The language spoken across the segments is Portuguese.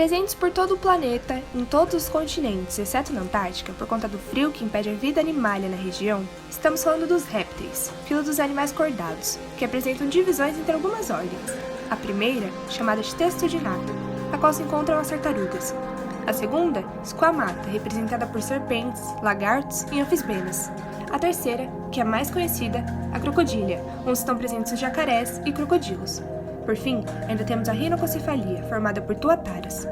Presentes por todo o planeta, em todos os continentes, exceto na Antártica, por conta do frio que impede a vida animalia na região, estamos falando dos répteis, filo dos animais cordados, que apresentam divisões entre algumas ordens. A primeira, chamada de Testudinata, a qual se encontram as tartarugas. A segunda, Squamata, representada por serpentes, lagartos e anfisbenas. A terceira, que é a mais conhecida, a Crocodilia, onde estão presentes os jacarés e crocodilos. Por fim, ainda temos a rinococefalia, formada por tuataras.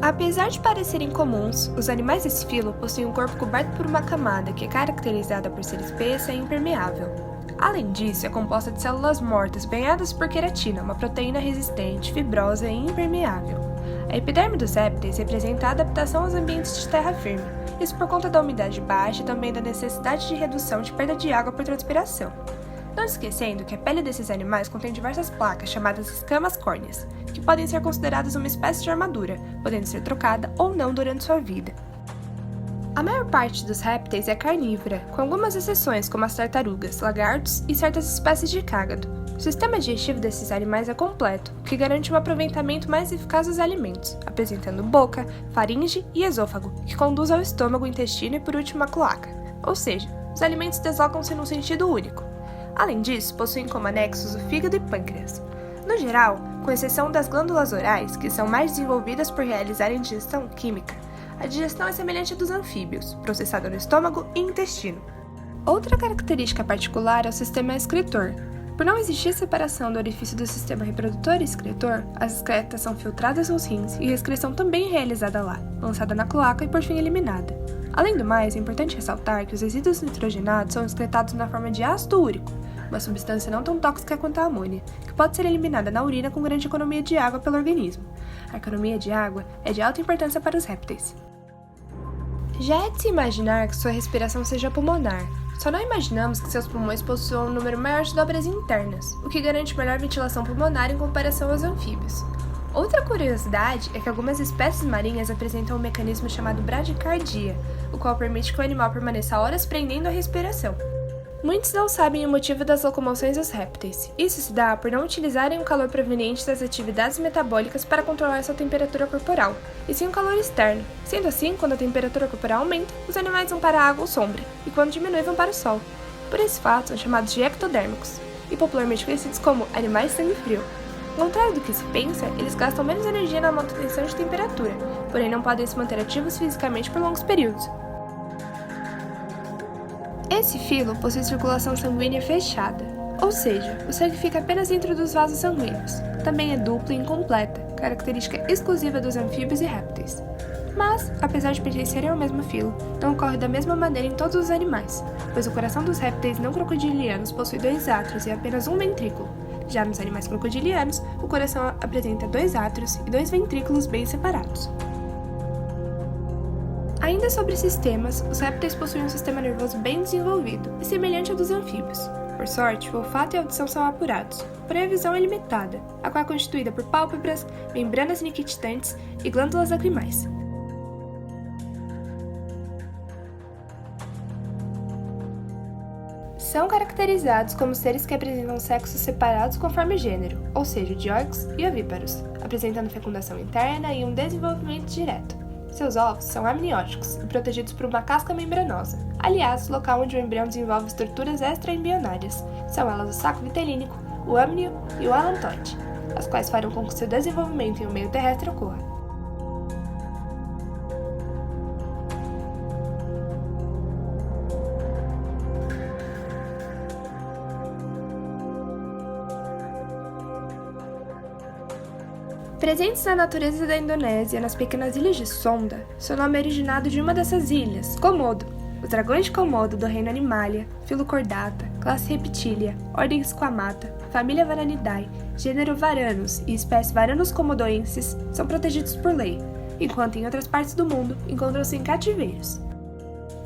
Apesar de parecerem comuns, os animais desse filo possuem um corpo coberto por uma camada que é caracterizada por ser espessa e impermeável. Além disso, é composta de células mortas banhadas por queratina, uma proteína resistente, fibrosa e impermeável. A epiderme dos répteis representa a adaptação aos ambientes de terra firme, isso por conta da umidade baixa e também da necessidade de redução de perda de água por transpiração. Não esquecendo que a pele desses animais contém diversas placas chamadas escamas córneas, que podem ser consideradas uma espécie de armadura, podendo ser trocada ou não durante sua vida. A maior parte dos répteis é carnívora, com algumas exceções como as tartarugas, lagartos e certas espécies de cágado. O sistema digestivo desses animais é completo, o que garante um aproveitamento mais eficaz dos alimentos, apresentando boca, faringe e esôfago, que conduz ao estômago, intestino e por último a cloaca. Ou seja, os alimentos deslocam-se num sentido único. Além disso, possuem como anexos o fígado e pâncreas. No geral, com exceção das glândulas orais, que são mais desenvolvidas por realizarem digestão química, a digestão é semelhante à dos anfíbios, processada no estômago e intestino. Outra característica particular é o sistema excretor. Por não existir separação do orifício do sistema reprodutor e excretor, as excretas são filtradas aos rins e a excreção também é realizada lá, lançada na cloaca e por fim eliminada. Além do mais, é importante ressaltar que os resíduos nitrogenados são excretados na forma de ácido úrico, uma substância não tão tóxica quanto a amônia, que pode ser eliminada na urina com grande economia de água pelo organismo. A economia de água é de alta importância para os répteis. Já é de se imaginar que sua respiração seja pulmonar. Só não imaginamos que seus pulmões possuam um número maior de dobras internas, o que garante melhor ventilação pulmonar em comparação aos anfíbios. Outra curiosidade é que algumas espécies marinhas apresentam um mecanismo chamado bradicardia, o qual permite que o animal permaneça horas prendendo a respiração. Muitos não sabem o motivo das locomoções dos répteis. Isso se dá por não utilizarem o calor proveniente das atividades metabólicas para controlar sua temperatura corporal, e sim o calor externo. Sendo assim, quando a temperatura corporal aumenta, os animais vão para a água ou sombra, e quando diminui vão para o sol. Por esse fato, são chamados de ectodérmicos, e popularmente conhecidos como animais sangue frio. Ao contrário do que se pensa, eles gastam menos energia na manutenção de temperatura, porém não podem se manter ativos fisicamente por longos períodos. Esse filo possui circulação sanguínea fechada, ou seja, o sangue fica apenas dentro dos vasos sanguíneos. Também é dupla e incompleta, característica exclusiva dos anfíbios e répteis. Mas, apesar de pertencerem ao mesmo filo, não ocorre da mesma maneira em todos os animais, pois o coração dos répteis não crocodilianos possui 2 átrios e apenas um ventrículo. Já nos animais crocodilianos, o coração apresenta 2 átrios e 2 ventrículos bem separados. Ainda sobre sistemas, os répteis possuem um sistema nervoso bem desenvolvido e semelhante ao dos anfíbios. Por sorte, o olfato e a audição são apurados, porém a visão é limitada, a qual é constituída por pálpebras, membranas niquititantes e glândulas lacrimais. São caracterizados como seres que apresentam sexos separados conforme o gênero, ou seja, dioicos e ovíparos, apresentando fecundação interna e um desenvolvimento direto. Seus ovos são amnióticos e protegidos por uma casca membranosa. Aliás, o local onde o embrião desenvolve estruturas extraembrionárias são elas o saco vitelínico, o âmnio e o alantoide, as quais farão com que seu desenvolvimento em um meio terrestre ocorra. Presentes na natureza da Indonésia, nas pequenas ilhas de Sonda, seu nome é originado de uma dessas ilhas, Komodo. Os dragões de Komodo do reino Animalia, filo Chordata, classe Reptilia, ordem Squamata, família Varanidae, gênero Varanus e espécie Varanus komodoensis são protegidos por lei, enquanto em outras partes do mundo encontram-se em cativeiros.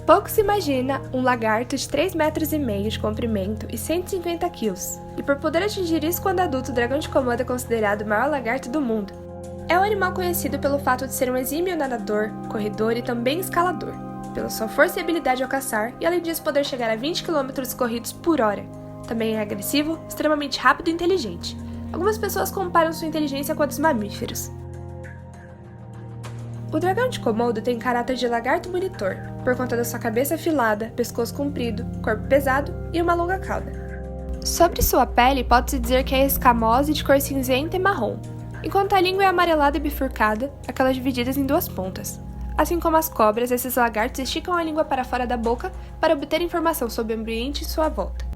Pouco se imagina um lagarto de 3,5 metros de comprimento e 150 kg, e por poder atingir isso quando adulto, o dragão de Komodo é considerado o maior lagarto do mundo. É um animal conhecido pelo fato de ser um exímio nadador, corredor e também escalador, pela sua força e habilidade ao caçar, e além disso poder chegar a 20 km corridos por hora. Também é agressivo, extremamente rápido e inteligente. Algumas pessoas comparam sua inteligência com a dos mamíferos. O dragão de Komodo tem caráter de lagarto monitor, por conta da sua cabeça afilada, pescoço comprido, corpo pesado e uma longa cauda. Sobre sua pele, pode-se dizer que é escamosa e de cor cinzenta e marrom, enquanto a língua é amarelada e bifurcada, aquelas divididas em duas pontas. Assim como as cobras, esses lagartos esticam a língua para fora da boca para obter informação sobre o ambiente em sua volta.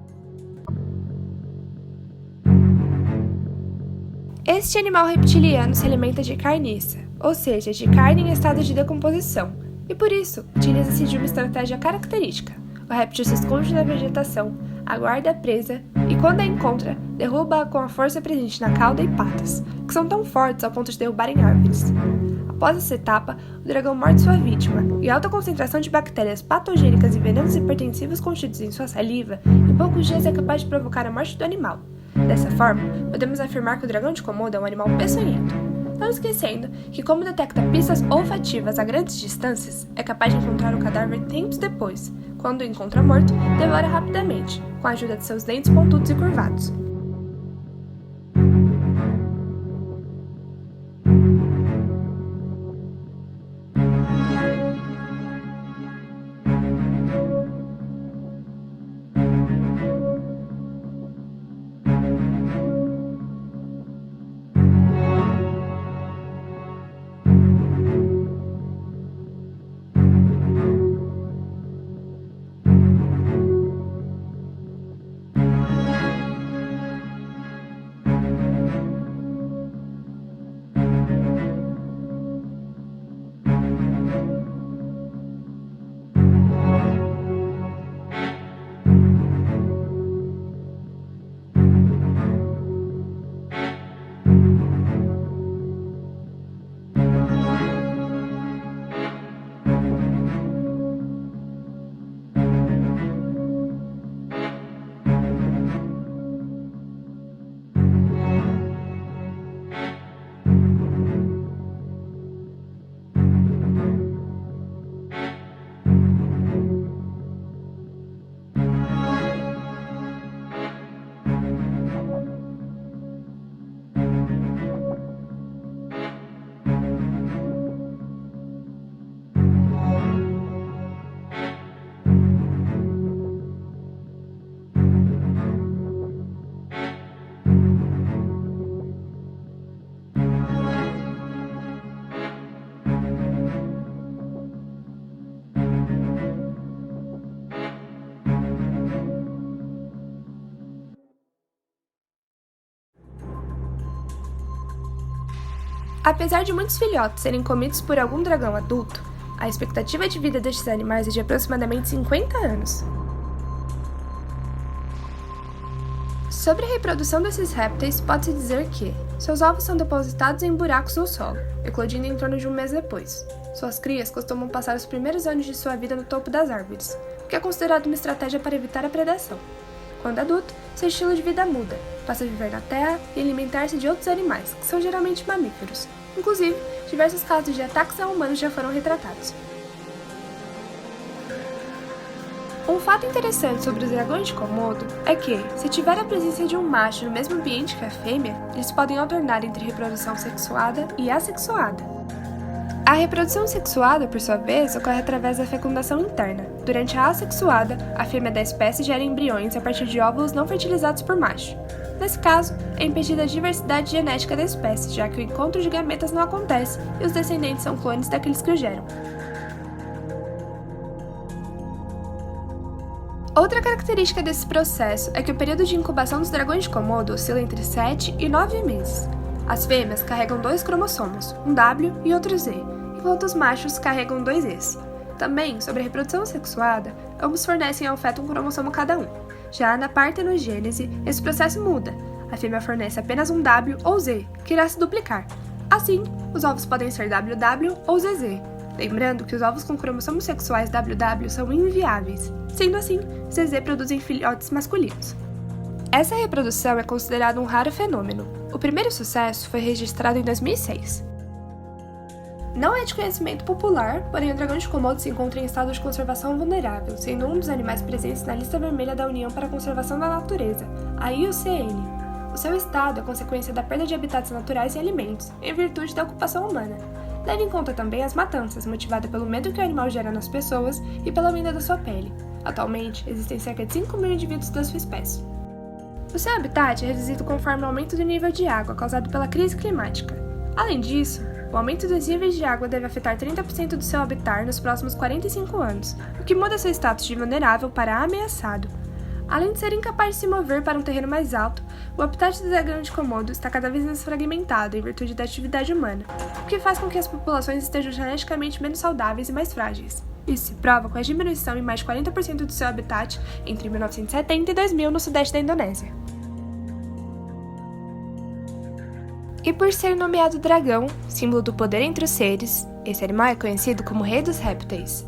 Este animal reptiliano se alimenta de carniça, ou seja, de carne em estado de decomposição, e por isso utiliza-se de uma estratégia característica. O réptil se esconde na vegetação, aguarda a presa e, quando a encontra, derruba-a com a força presente na cauda e patas, que são tão fortes ao ponto de derrubarem árvores. Após essa etapa, o dragão morde sua vítima, e a alta concentração de bactérias patogênicas e venenos hipertensivos contidos em sua saliva, em poucos dias é capaz de provocar a morte do animal. Dessa forma, podemos afirmar que o dragão de Komodo é um animal peçonhento. Não esquecendo que, como detecta pistas olfativas a grandes distâncias, é capaz de encontrar o cadáver tempos depois. Quando o encontra morto, devora rapidamente, com a ajuda de seus dentes pontudos e curvados. Apesar de muitos filhotes serem comidos por algum dragão adulto, a expectativa de vida destes animais é de aproximadamente 50 anos. Sobre a reprodução desses répteis, pode-se dizer que seus ovos são depositados em buracos no solo, eclodindo em torno de um mês depois. Suas crias costumam passar os primeiros anos de sua vida no topo das árvores, o que é considerado uma estratégia para evitar a predação. Quando adulto, seu estilo de vida muda, passa a viver na terra e alimentar-se de outros animais, que são geralmente mamíferos. Inclusive, diversos casos de ataques a humanos já foram retratados. Um fato interessante sobre os dragões de Komodo é que, se tiver a presença de um macho no mesmo ambiente que a fêmea, eles podem alternar entre reprodução sexuada e assexuada. A reprodução sexuada, por sua vez, ocorre através da fecundação interna. Durante a assexuada, a fêmea da espécie gera embriões a partir de óvulos não fertilizados por macho. Nesse caso, é impedida a diversidade genética da espécie, já que o encontro de gametas não acontece e os descendentes são clones daqueles que o geram. Outra característica desse processo é que o período de incubação dos dragões de Komodo oscila entre 7 e 9 meses. As fêmeas carregam 2 cromossomos, um W e outro Z, enquanto os machos carregam 2 Es. Também, sobre a reprodução sexuada, ambos fornecem ao feto um cromossomo cada um. Já na partenogênese, esse processo muda. A fêmea fornece apenas um W ou Z, que irá se duplicar. Assim, os ovos podem ser WW ou ZZ. Lembrando que os ovos com cromossomos sexuais WW são inviáveis. Sendo assim, ZZ produzem filhotes masculinos. Essa reprodução é considerada um raro fenômeno. O primeiro sucesso foi registrado em 2006. Não é de conhecimento popular, porém o dragão de Komodo se encontra em estado de conservação vulnerável, sendo um dos animais presentes na lista vermelha da União para a Conservação da Natureza, a IUCN. O seu estado é consequência da perda de habitats naturais e alimentos, em virtude da ocupação humana. Leve em conta também as matanças, motivadas pelo medo que o animal gera nas pessoas e pela venda da sua pele. Atualmente, existem cerca de 5 mil indivíduos da sua espécie. O seu habitat é reduzido conforme o aumento do nível de água causado pela crise climática. Além disso, o aumento dos níveis de água deve afetar 30% do seu habitat nos próximos 45 anos, o que muda seu status de vulnerável para ameaçado. Além de ser incapaz de se mover para um terreno mais alto, o habitat do dragão de Komodo está cada vez mais fragmentado em virtude da atividade humana, o que faz com que as populações estejam geneticamente menos saudáveis e mais frágeis. Isso se prova com a diminuição em mais de 40% do seu habitat entre 1970 e 2000 no sudeste da Indonésia. E por ser nomeado dragão, símbolo do poder entre os seres, esse animal é conhecido como Rei dos Répteis.